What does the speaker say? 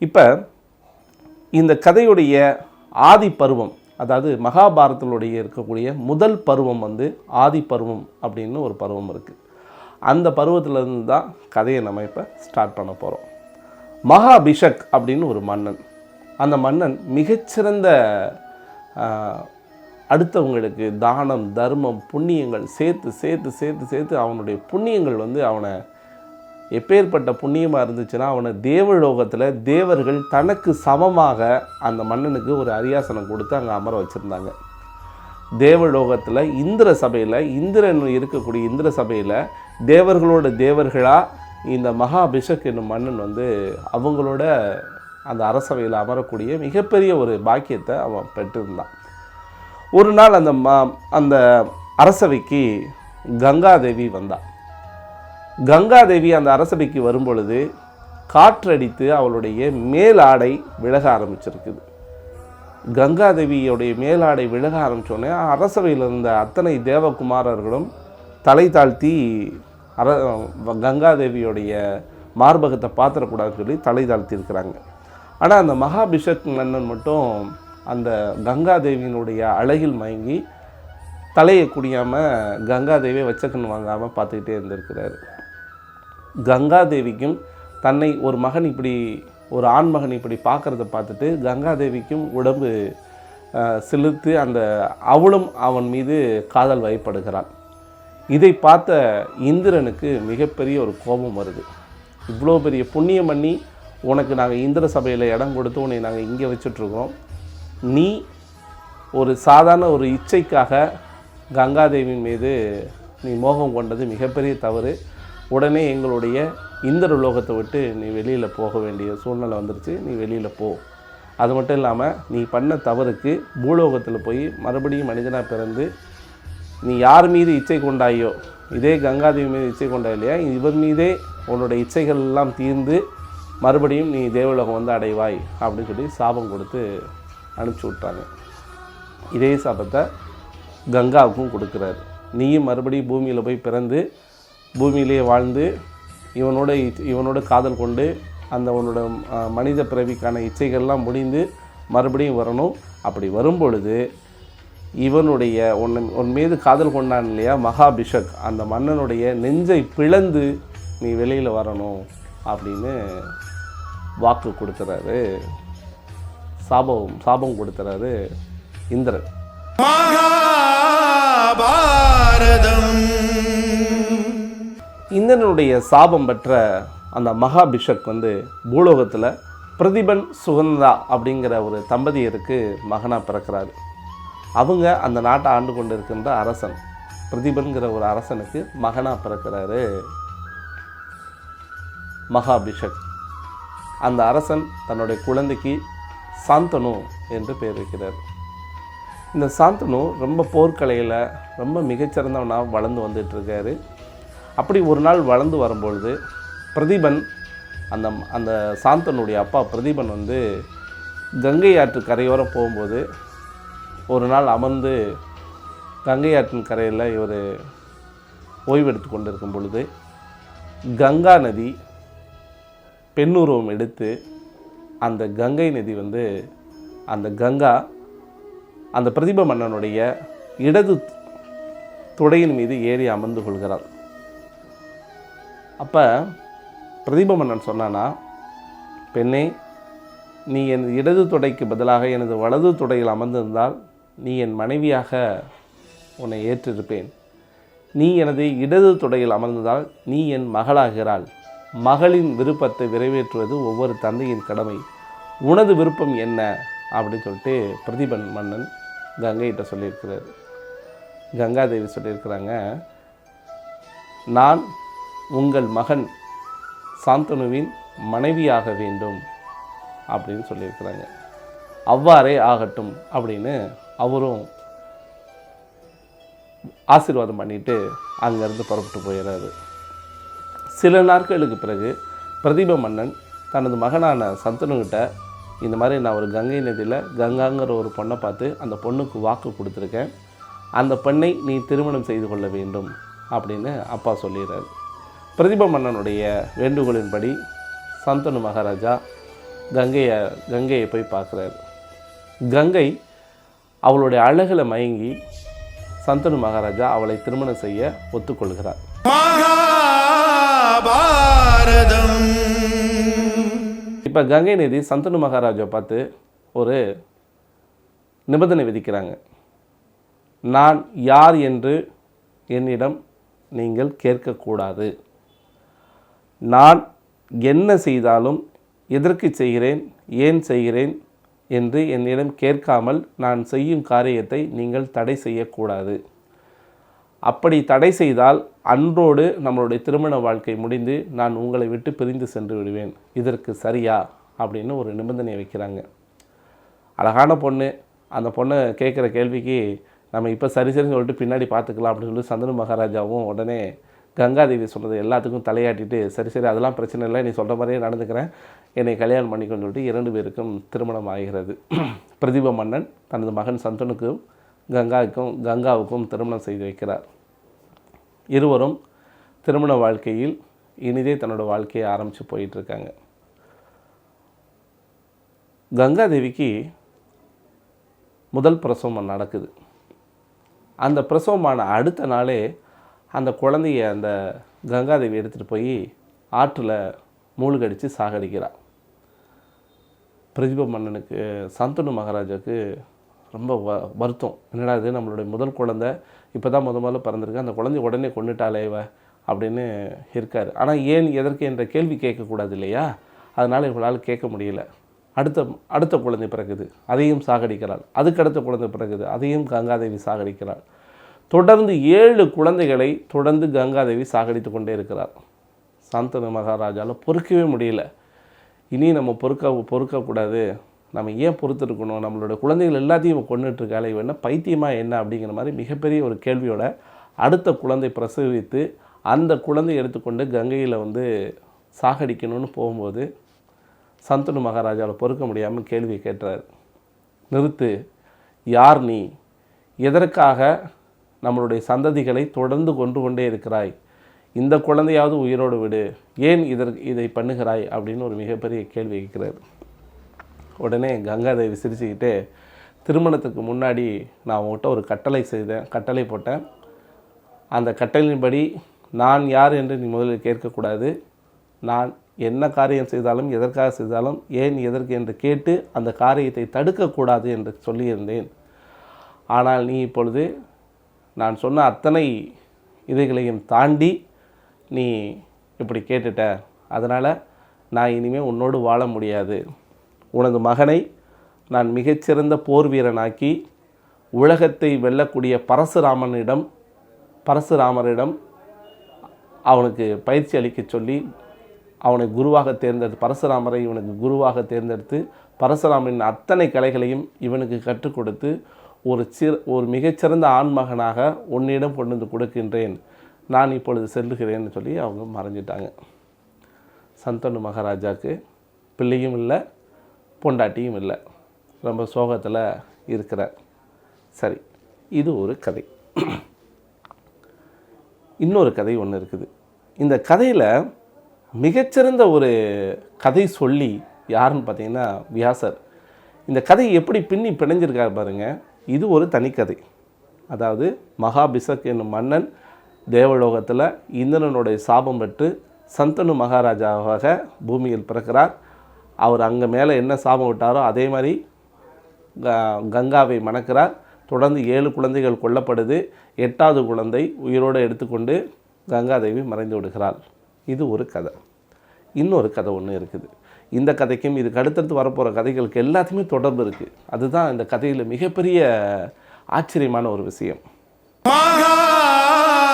இப்போ இந்த கதையுடைய ஆதி பருவம், அதாவது மகாபாரதத்தினுடைய இருக்கக்கூடிய முதல் பருவம் ஆதி பருவம் அப்படின்னு ஒரு பருவம் இருக்குது. அந்த பருவத்திலேருந்து தான் கதையை நம்ம இப்போ ஸ்டார்ட் பண்ண போகிறோம். மகாபிஷக் அப்படின்னு ஒரு மன்னன். அந்த மன்னன் மிகச்சிறந்த அடுத்தவங்களுக்கு தானம் தர்மம் புண்ணியங்கள் சேர்த்து சேர்த்து சேர்த்து சேர்த்து அவனுடைய புண்ணியங்கள் அவனை எப்பேற்பட்ட புண்ணியமாக இருந்துச்சுன்னா அவனை தேவலோகத்தில் தேவர்கள் தனக்கு சமமாக அந்த மன்னனுக்கு ஒரு அரியாசனம் கொடுத்து அங்கே அமர வச்சுருந்தாங்க. தேவலோகத்தில் இந்திர சபையில் இந்திரன் இருக்கக்கூடிய இந்திர சபையில் தேவர்களோட தேவர்களாக இந்த மகாபிஷக் என்னும் மன்னன் அவங்களோட அந்த அரசவையில் அமரக்கூடிய மிகப்பெரிய ஒரு பாக்கியத்தை அவன் பெற்றிருந்தான். ஒரு நாள் அந்த அரசவைக்கு கங்காதேவி வந்தாள். கங்காதேவி அந்த அரசவைக்கு வரும்பொழுது காற்றடித்து அவளுடைய மேலாடை விலக ஆரம்பிச்சிருக்குது. கங்காதேவியோடைய மேலாடை விலக ஆரம்பித்தோடனே அரசவையில் இருந்த அத்தனை தேவகுமாரர்களும் தலை தாழ்த்தி கங்காதேவியோடைய மார்பகத்தை பார்த்துடக்கூடாதுன்னு சொல்லி தலை தாழ்த்தி இருக்கிறாங்க. ஆனால் அந்த மகாபிஷக் மன்னன் மட்டும் அந்த கங்காதேவியினுடைய அழகில் மயங்கி தலையை குடியாமல் கங்காதேவியை வச்சக்கண்ணு வாங்காமல் பார்த்துக்கிட்டே இருந்திருக்கிறாரு. கங்காதேவிக்கும் தன்னை ஒரு மகன் இப்படி ஒரு ஆண்மகன் இப்படி பார்க்குறத பார்த்துட்டு கங்காதேவிக்கும் உடம்பு சிலிர்த்து அவளும் அவன் மீது காதல் வயப்படுகிறாள். இதை பார்த்த இந்திரனுக்கு மிகப்பெரிய ஒரு கோபம் வருது. இவ்வளோ பெரிய புண்ணியம் பண்ணி உனக்கு நாங்கள் இந்திர சபையில் இடம் கொடுத்து உன்னை நாங்கள் இங்கே வச்சுட்ருக்கோம், நீ ஒரு சாதாரண ஒரு இச்சைக்காக கங்காதேவியின் மீது நீ மோகம் கொண்டது மிகப்பெரிய தவறு. உடனே எங்களுடைய இந்திர லோகத்தை விட்டு நீ வெளியில் போக வேண்டிய சூழ்நிலை வந்துருச்சு, நீ வெளியில் போ. அது மட்டும் இல்லாமல் நீ பண்ண தவறுக்கு பூலோகத்தில் போய் மறுபடியும் மனிதனாக பிறந்து நீ யார் மீது இச்சை கொண்டாயோ, இதே கங்காதேவி மீது இச்சை கொண்டாய் இல்லையா, இவர் மீதே உன்னோட இச்சைகள் எல்லாம் தீர்ந்து மறுபடியும் நீ தேவலோகம் அடைவாய் அப்படின்னு சொல்லி சாபம் கொடுத்து அனுப்பிச்சி விட்டாங்க. இதே சாபத்தை கங்காவுக்கும் கொடுக்குறாரு. நீயும் மறுபடியும் பூமியில் போய் பிறந்து பூமியிலே வாழ்ந்து இவனோட காதல் கொண்டு அந்த உன்னோட மனித பிறவிக்கான இச்சைகள்லாம் முடிந்து மறுபடியும் வரணும். அப்படி வரும்பொழுது இவனுடைய உன் மீது காதல் கொண்டான் இல்லையா மகாபிஷக், அந்த மன்னனுடைய நெஞ்சை பிளந்து நீ வெளியில் வரணும் அப்படின்னு வாக்கு கொடுத்துறாரு. சாபம் கொடுத்துறாரு இந்திரன். இந்திரனுடைய சாபம் பெற்ற அந்த மகாபிஷக் பூலோகத்தில் பிரதிபன் சுகந்தா அப்படிங்கிற ஒரு தம்பதியருக்கு மகனாக பிறக்கிறாரு. அவங்க அந்த நாட்டை ஆண்டு கொண்டு இருக்கின்ற அரசன் பிரதிபன்கிற ஒரு அரசனுக்கு மகனாக பிறக்கிறாரு மகாபிஷக். அந்த அரசன் தன்னுடைய குழந்தைக்கு சாந்தனு என்று பெயர் வைக்கிறார். இந்த சாந்தனு ரொம்ப போர்க்கலையில் ரொம்ப மிகச்சிறந்தவனாக வளர்ந்து வந்துட்டுருக்காரு. அப்படி ஒரு நாள் வளர்ந்து வரும்பொழுது பிரதிபன் அந்த சாந்தனுடைய அப்பா பிரதிபன் கங்கை ஆற்று கரையோரம் போகும்போது ஒரு நாள் அமர்ந்து கங்கை ஆற்றின் கரையில் இவர் ஓய்வெடுத்து கொண்டு இருக்கும் பொழுது கங்கா நதி பெண்ணுருவம் எடுத்து அந்த கங்கை நதி அந்த கங்கா அந்த பிரதிப மன்னனுடைய இடது துடையின் மீது ஏறி அமர்ந்து கொள்கிறாள். அப்போ பிரதிப மன்னன் சொன்னானா, பெண்ணே, நீ என் இடது துடைக்கு பதிலாக எனது வலது துடையில் அமர்ந்திருந்தால் நீ என் மனைவியாக உன்னை ஏற்றிருப்பேன். நீ எனது இடது துடையில் அமர்ந்ததால் நீ என் மகளாகிறாள். மகளின் விருப்பத்தை நிறைவேற்றுவது ஒவ்வொரு தந்தையின் கடமை. உனது விருப்பம் என்ன அப்படின்னு சொல்லிட்டு பிரதிபன் மன்னன் கங்கைகிட்ட சொல்லியிருக்கிறார். கங்காதேவி சொல்லியிருக்கிறாங்க, நான் உங்கள் மகன் சாந்தனுவின் மனைவியாக வேண்டும் அப்படின்னு சொல்லியிருக்கிறாங்க. அவ்வாறே ஆகட்டும் அப்படின்னு அவரும் ஆசீர்வாதம் பண்ணிட்டு அங்கேருந்து புறப்பட்டு போயிடுறாரு. சில நாட்களுக்கு பிறகு பிரதிப மன்னன் தனது மகனான சந்தனுக்கிட்ட இந்த மாதிரி நான் ஒரு கங்கை நதியில் கங்காங்கிற ஒரு பொண்ணை பார்த்து அந்த பொண்ணுக்கு வாக்கு கொடுத்துருக்கேன், அந்த பெண்ணை நீ திருமணம் செய்து கொள்ள வேண்டும் அப்படின்னு அப்பா சொல்லிடுறாரு. பிரதிப மன்னனுடைய வேண்டுகோளின்படி சந்தனு மகாராஜா கங்கையை போய் பார்க்குறாரு. கங்கை அவளுடைய அழகில் மயங்கி சந்தனு மகாராஜா அவளை திருமணம் செய்ய ஒத்துக்கொள்கிறார். இப்போ கங்கை நதி சந்தனு மகாராஜா பார்த்து ஒரு நிபந்தனை விதிக்கிறாங்க. நான் யார் என்று என்னிடம் நீங்கள் கேட்கக்கூடாது. நான் என்ன செய்தாலும் எதற்கு செய்கிறேன், ஏன் செய்கிறேன் என்று என்னிடம் கேட்காமல் நான் செய்யும் காரியத்தை நீங்கள் தடை செய்யக்கூடாது. அப்படி தடை செய்தால் அன்றோடு நம்மளுடைய திருமண வாழ்க்கை முடிந்து நான் உங்களை விட்டு பிரிந்து சென்று விடுவேன். இதற்கு சரியா அப்படின்னு ஒரு நிபந்தனையை வைக்கிறாங்க. அழகான பொண்ணு. அந்த பொண்ணை கேட்குற கேள்விக்கு நம்ம இப்போ சரின்னு சொல்லிட்டு பின்னாடி பார்த்துக்கலாம் அப்படின்னு சொல்லி சந்தனு மகாராஜாவும் உடனே கங்காதேவி சொன்னது எல்லாத்துக்கும் தலையாட்டிட்டு சரி அதெல்லாம் பிரச்சனை இல்லை, நீ சொல்கிற மாதிரியே நடந்துக்கிறேன், என்னை கல்யாணம் பண்ணிக்கொண்டு சொல்லிட்டு 2 பேருக்கும் திருமணம் ஆகிறது. பிரதீப மன்னன் தனது மகன் சந்தனுக்கும் கங்காவுக்கும் திருமணம் செய்து வைக்கிறார். இருவரும் திருமண வாழ்க்கையில் இனிதே தன்னோட வாழ்க்கையை ஆரம்பித்து போயிட்டுருக்காங்க. கங்காதேவிக்கு முதல் பிரசவம் நடக்குது. அந்த பிரசவமான அடுத்த நாளே அந்த குழந்தைய அந்த கங்காதேவி எடுத்துகிட்டு போய் ஆற்றில் மூழ்கடித்து சாகடிக்கிறார். பிரதீப மன்னனுக்கு சந்தனு மகாராஜாவுக்கு ரொம்ப வருத்தம். என்னடா இது, நம்மளுடைய முதல் குழந்தை இப்போ தான் முதல்ல பிறந்திருக்கு, அந்த குழந்தைய உடனே கொண்டுட்டாலே அப்படின்னு இருக்கார். ஆனால் ஏன் எதற்கு என்ற கேள்வி கேட்கக்கூடாது இல்லையா? அதனால் இவங்களால் கேட்க முடியல. அடுத்த குழந்தை பிறகுது, அதையும் சாகடிக்கிறாள். அதுக்கடுத்த குழந்தை பிறகுது, அதையும் கங்காதேவி சாகடிக்கிறாள். தொடர்ந்து 7 குழந்தைகளை தொடர்ந்து கங்காதேவி சாகடித்து கொண்டே இருக்கிறார். சந்தனு மகாராஜாவில் பொறுக்கவே முடியல. இனி நம்ம பொறுக்கக்கூடாது, நம்ம ஏன் பொறுத்திருக்கணும், நம்மளோட குழந்தைகள் எல்லாத்தையும் கொண்டுட்டுருக்காளே, இவ என்ன பைத்தியமா என்ன அப்படிங்கிற மாதிரி மிகப்பெரிய ஒரு கேள்வியோட அடுத்த குழந்தை பிரசவித்து அந்த குழந்தையை எடுத்துக்கொண்டு கங்கையில் சாகடிக்கணும்னு போகும்போது சந்தனு மகாராஜாவில் பொறுக்க முடியாமல் கேள்வியை கேட்டார். நிறுத்து, யார் நீ, எதற்காக நம்மளுடைய சந்ததிகளை தொடர்ந்து கொண்டே இருக்கிறாய், இந்த குழந்தையாவது உயிரோடு விடு, ஏன் இதை பண்ணுகிறாய் அப்படின்னு ஒரு மிகப்பெரிய கேள்வி கேட்கிறார். உடனே கங்காதேவி சிரிச்சுக்கிட்டே, திருமணத்துக்கு முன்னாடி நான் உங்கள்கிட்ட ஒரு கட்டளை போட்டேன். அந்த கட்டளையின்படி நான் யார் என்று நீ முதலில் கேட்கக்கூடாது, நான் என்ன காரியம் செய்தாலும் எதற்காக செய்தாலும் ஏன் எதற்கு என்று கேட்டு அந்த காரியத்தை தடுக்கக்கூடாது என்று சொல்லியிருந்தேன். ஆனால் நீ இப்பொழுது நான் சொன்ன அத்தனை இதைகளையும் தாண்டி நீ இப்படி கேட்டுட்ட, அதனால் நான் இனிமேல் உன்னோடு வாழ முடியாது. உனது மகனை நான் மிகச்சிறந்த போர் வீரனாக்கி உலகத்தை வெல்லக்கூடிய பரசுராமரிடம் அவனுக்கு பயிற்சி அளிக்க சொல்லி அவனை குருவாக பரசுராமரை இவனுக்கு குருவாக தேர்ந்தெடுத்து பரசுராமரின் அத்தனை கலைகளையும் இவனுக்கு கற்றுக் கொடுத்து ஒரு மிகச்சிறந்த ஆண்மகனாக உன்னிடம் கொண்டு வந்து கொடுக்கின்றேன், நான் இப்பொழுது செல்லுகிறேன்னு சொல்லி அவங்க மறைஞ்சிட்டாங்க. சந்தனு மகாராஜாவுக்கு பிள்ளையும் இல்லை, பொண்டாட்டியும் இல்லை, ரொம்ப சோகத்தில் இருக்கிறார். சரி, இது ஒரு கதை. இன்னொரு கதை ஒன்று இருக்குது. இந்த கதையில் மிகச்சிறந்த ஒரு கதை சொல்லி யாருன்னு பார்த்தீங்கன்னா வியாசர். இந்த கதையை எப்படி பிணைஞ்சிருக்காரு பாருங்கள். இது ஒரு தனிக்கதை. அதாவது மகாபிசக் என்னும் மன்னன் தேவலோகத்தில் இந்திரனுடைய சாபம் பெற்று சந்தனு மகாராஜாவாக பூமியில் பிறக்கிறார். அவர் அங்கே மேலே என்ன சாபம் விட்டாரோ அதே மாதிரி கங்காவை மணக்கிறார். தொடர்ந்து 7 குழந்தைகள் கொல்லப்படுது. 8வது குழந்தை உயிரோடு எடுத்துக்கொண்டு கங்காதேவி மறைந்து விடுகிறாள். இது ஒரு கதை. இன்னொரு கதை ஒன்று இருக்குது. இந்த கதைக்கும் இதுக்கு அடுத்தடுத்து வரப்போகிற கதைகளுக்கு எல்லாத்தையுமே தொடர்பு இருக்குது. அதுதான் இந்த கதையில் மிகப்பெரிய ஆச்சரியமான ஒரு விஷயம். மகாபாரதம்.